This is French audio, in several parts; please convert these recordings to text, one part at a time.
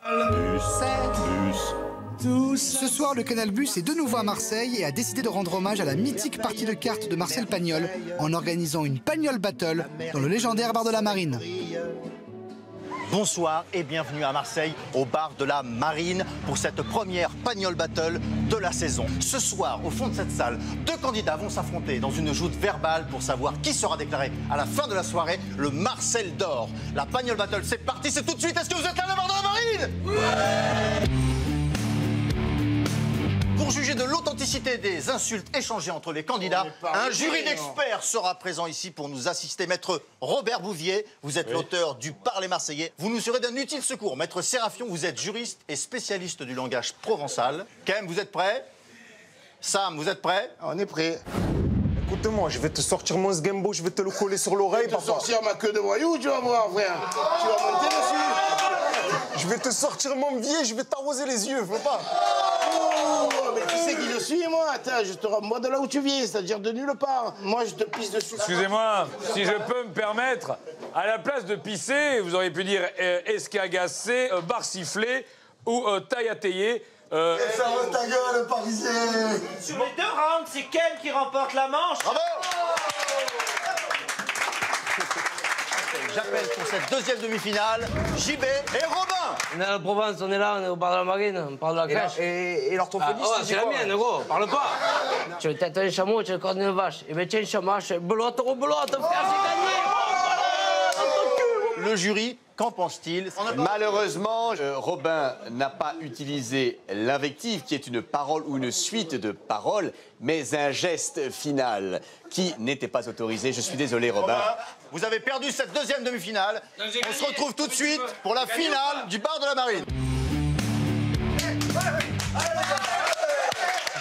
Ce soir, le Canal Bus est de nouveau à Marseille et a décidé de rendre hommage à la mythique partie de cartes de Marcel Pagnol en organisant une Pagnol Battle dans le légendaire bar de la Marine. Bonsoir et bienvenue à Marseille, au bar de la Marine, pour cette première Pagnol Battle de la saison. Ce soir, au fond de cette salle, deux candidats vont s'affronter dans une joute verbale pour savoir qui sera déclaré à la fin de la soirée le Marcel d'or. La Pagnol Battle, c'est parti, c'est tout de suite. Est-ce que vous êtes là, le bar de la Marine? Ouais. Pour juger de l'authenticité des insultes échangées entre les candidats, un jury d'experts sera présent ici pour nous assister. Maître Robert Bouvier, vous êtes l'auteur du Parler Marseillais. Vous nous serez d'un utile secours. Maître Serafion, vous êtes juriste et spécialiste du langage provençal. Kem, vous êtes prêt? Sam, vous êtes prêt? On est prêt. Écoute-moi, je vais te sortir mon sgambo, je vais te le coller sur l'oreille, papa. Tu vas sortir ma queue de voyou, tu vas voir, frère. Tu vas monter dessus. Je vais te sortir mon vieil, je vais t'arroser les yeux, faut pas. Oh, mais tu sais qui je suis, moi? Attends, je te renvoie de là où tu viens, c'est-à-dire de nulle part. Moi, je te pisse dessus. Excusez-moi, si je peux me permettre, à la place de pisser, vous auriez pu dire escagacé, bar sifflé ou taille à tailler. Ferme ta gueule, Parisien. Sur les deux rounds, c'est Ken qui remporte la manche. Bravo. J'appelle pour cette deuxième demi-finale JB et Robin. On est à la Provence, on est là, on est au bar de la Marine, on parle de la crèche. Et l'orthophoniste, c'est la mienne, gros, parle pas. Tu as le tête d'un chameau, tu as le corps d'une vache. Et ben tiens, chamache, belote, belote, frère, j'ai gagné. Le jury, qu'en pense-t-il? Malheureusement, Robin n'a pas utilisé l'invective, qui est une parole ou une suite de paroles, mais un geste final qui n'était pas autorisé. Je suis désolé, Robin. Vous avez perdu cette deuxième demi-finale. On se retrouve tout de suite pour la finale du bar de la Marine.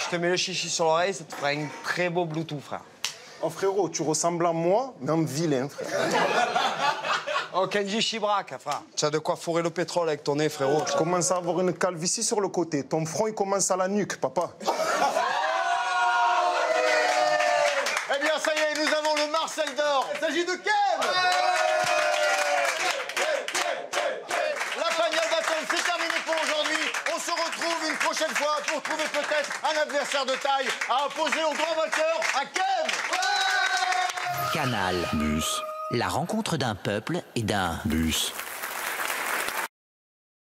Je te mets le chichi sur l'oreille, ça te fera un très beau Bluetooth, frère. Oh frérot, tu ressembles à moi, mais en vilain, frère. Oh, Kenji Chibrac, frère. Tu as de quoi fourrer le pétrole avec ton nez, frérot. Tu commences à avoir une calvitie sur le côté. Ton front, il commence à la nuque, papa. Eh bien, ça y est, nous avons le Marcel d'or. Il s'agit de Ken. La Pagnol Battle, c'est terminé pour aujourd'hui. On se retrouve une prochaine fois pour trouver peut-être un adversaire de taille à opposer au grand vainqueur, à Ken. Canal Bus. La rencontre d'un peuple et d'un bus.